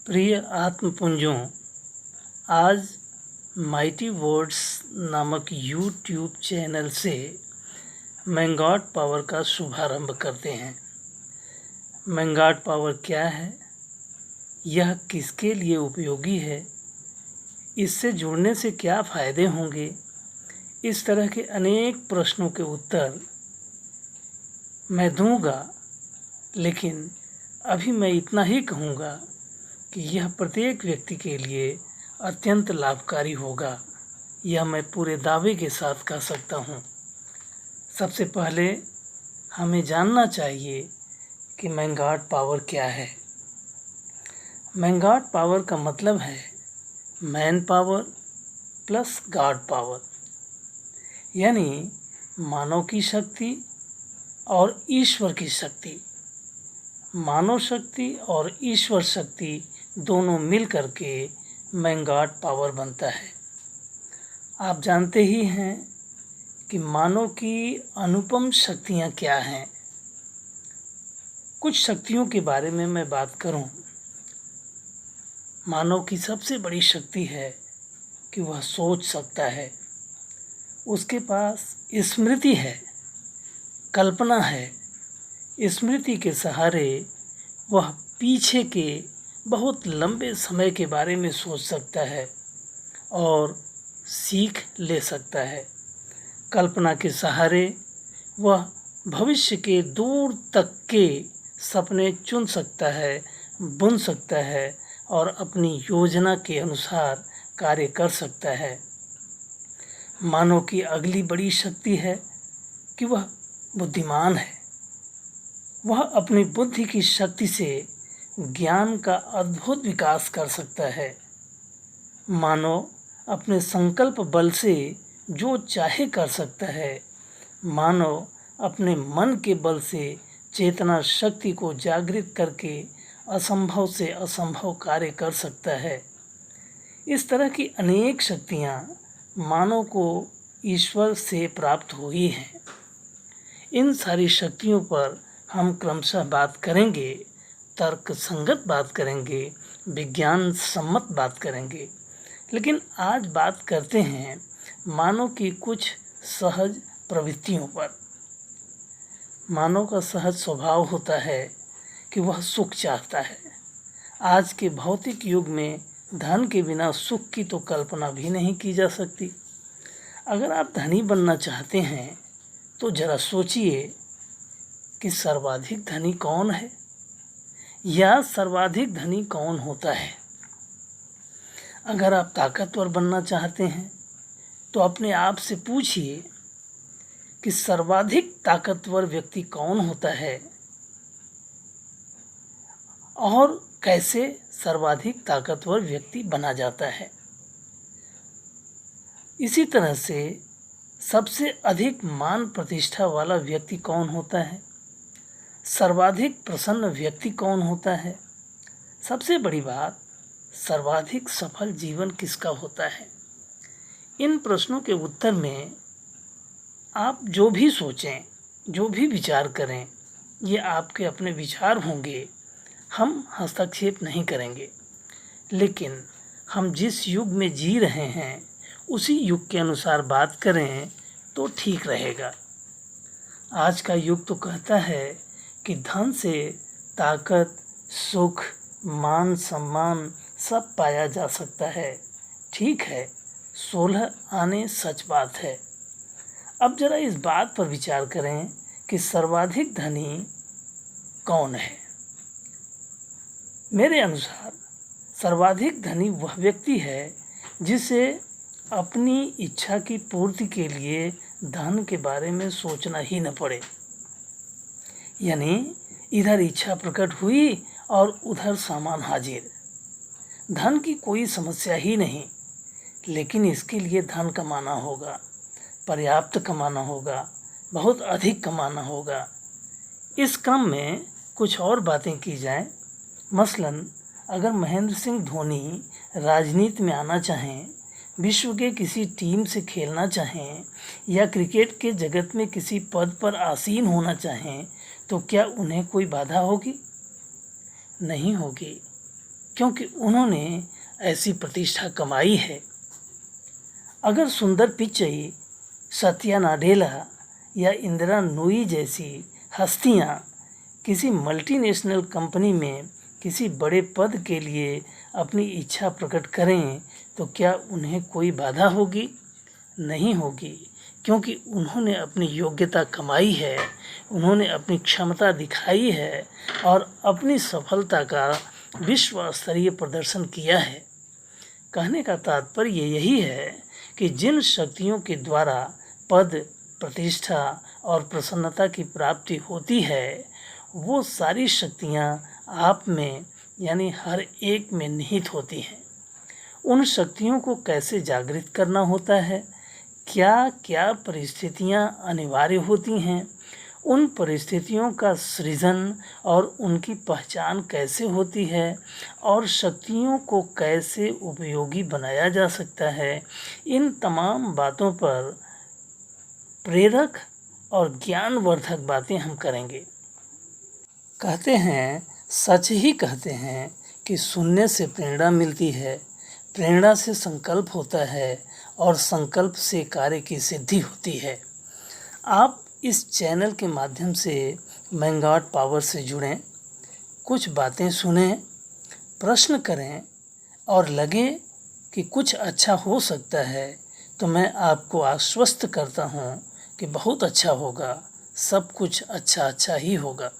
प्रिय आत्मपुंजों, आज mighty words नामक यूट्यूब चैनल से मैंगॉट पावर का शुभारंभ करते हैं। मैंगॉट पावर क्या है, यह किसके लिए उपयोगी है, इससे जुड़ने से क्या फ़ायदे होंगे, इस तरह के अनेक प्रश्नों के उत्तर मैं दूंगा। लेकिन अभी मैं इतना ही कहूँगा कि यह प्रत्येक व्यक्ति के लिए अत्यंत लाभकारी होगा। यह मैं पूरे दावे के साथ कह सकता हूँ। सबसे पहले हमें जानना चाहिए कि मैंगॉट पावर क्या है। मैंगॉट पावर का मतलब है man power plus God power, यानी मानव की शक्ति और ईश्वर की शक्ति। मानव शक्ति और ईश्वर शक्ति दोनों मिल कर के मैंगॉट पावर बनता है। आप जानते ही हैं कि मानव की अनुपम शक्तियाँ क्या हैं। कुछ शक्तियों के बारे में मैं बात करूं। मानव की सबसे बड़ी शक्ति है कि वह सोच सकता है। उसके पास स्मृति है, कल्पना है। स्मृति के सहारे वह पीछे के बहुत लंबे समय के बारे में सोच सकता है और सीख ले सकता है। कल्पना के सहारे वह भविष्य के दूर तक के सपने चुन सकता है, बुन सकता है और अपनी योजना के अनुसार कार्य कर सकता है। मानव की अगली बड़ी शक्ति है कि वह बुद्धिमान है। वह अपनी बुद्धि की शक्ति से ज्ञान का अद्भुत विकास कर सकता है। मानव अपने संकल्प बल से जो चाहे कर सकता है। मानव अपने मन के बल से चेतना शक्ति को जागृत करके असंभव से असंभव कार्य कर सकता है। इस तरह की अनेक शक्तियाँ मानव को ईश्वर से प्राप्त हुई हैं। इन सारी शक्तियों पर हम क्रमशः बात करेंगे, तर्क संगत बात करेंगे, विज्ञान सम्मत बात करेंगे। लेकिन आज बात करते हैं मानव की कुछ सहज प्रवृत्तियों पर। मानव का सहज स्वभाव होता है कि वह सुख चाहता है। आज के भौतिक युग में धन के बिना सुख की तो कल्पना भी नहीं की जा सकती। अगर आप धनी बनना चाहते हैं तो जरा सोचिए कि सर्वाधिक धनी कौन है या सर्वाधिक धनी कौन होता है। अगर आप ताकतवर बनना चाहते हैं तो अपने आप से पूछिए कि सर्वाधिक ताकतवर व्यक्ति कौन होता है और कैसे सर्वाधिक ताकतवर व्यक्ति बना जाता है। इसी तरह से सबसे अधिक मान प्रतिष्ठा वाला व्यक्ति कौन होता है, सर्वाधिक प्रसन्न व्यक्ति कौन होता है, सबसे बड़ी बात, सर्वाधिक सफल जीवन किसका होता है। इन प्रश्नों के उत्तर में आप जो भी सोचें, जो भी विचार करें, ये आपके अपने विचार होंगे। हम हस्तक्षेप नहीं करेंगे। लेकिन हम जिस युग में जी रहे हैं उसी युग के अनुसार बात करें तो ठीक रहेगा। आज का युग तो कहता है कि धन से ताकत, सुख, मान सम्मान सब पाया जा सकता है। ठीक है, 16 आने सच बात है। अब जरा इस बात पर विचार करें कि सर्वाधिक धनी कौन है। मेरे अनुसार सर्वाधिक धनी वह व्यक्ति है जिसे अपनी इच्छा की पूर्ति के लिए धन के बारे में सोचना ही न पड़े। यानी इधर इच्छा प्रकट हुई और उधर सामान हाजिर। धन की कोई समस्या ही नहीं, लेकिन इसके लिए धन कमाना होगा, पर्याप्त कमाना होगा, बहुत अधिक कमाना होगा। इस क्रम में कुछ और बातें की जाएं। मसलन अगर महेंद्र सिंह धोनी राजनीति में आना चाहें, विश्व के किसी टीम से खेलना चाहें या क्रिकेट के जगत में किसी पद पर आसीन होना चाहें तो क्या उन्हें कोई बाधा होगी? नहीं होगी। क्योंकि उन्होंने ऐसी प्रतिष्ठा कमाई है। अगर सुंदर पिचई, सत्या नाडेला या इंदिरा नूई जैसी हस्तियां किसी मल्टीनेशनल कंपनी में किसी बड़े पद के लिए अपनी इच्छा प्रकट करें तो क्या उन्हें कोई बाधा होगी? नहीं होगी, क्योंकि उन्होंने अपनी योग्यता कमाई है, उन्होंने अपनी क्षमता दिखाई है और अपनी सफलता का विश्व स्तरीय प्रदर्शन किया है। कहने का तात्पर्य यही है कि जिन शक्तियों के द्वारा पद, प्रतिष्ठा और प्रसन्नता की प्राप्ति होती है, वो सारी शक्तियाँ आप में यानी हर एक में निहित होती हैं। उन शक्तियों को कैसे जागृत करना होता है, क्या क्या परिस्थितियाँ अनिवार्य होती हैं, उन परिस्थितियों का सृजन और उनकी पहचान कैसे होती है और शक्तियों को कैसे उपयोगी बनाया जा सकता है, इन तमाम बातों पर प्रेरक और ज्ञानवर्धक बातें हम करेंगे। कहते हैं, सच ही कहते हैं कि सुनने से प्रेरणा मिलती है, प्रेरणा से संकल्प होता है और संकल्प से कार्य की सिद्धि होती है। आप इस चैनल के माध्यम से मैंगॉट पावर से जुड़ें, कुछ बातें सुनें, प्रश्न करें और लगे कि कुछ अच्छा हो सकता है तो मैं आपको आश्वस्त करता हूँ कि बहुत अच्छा होगा, सब कुछ अच्छा अच्छा ही होगा।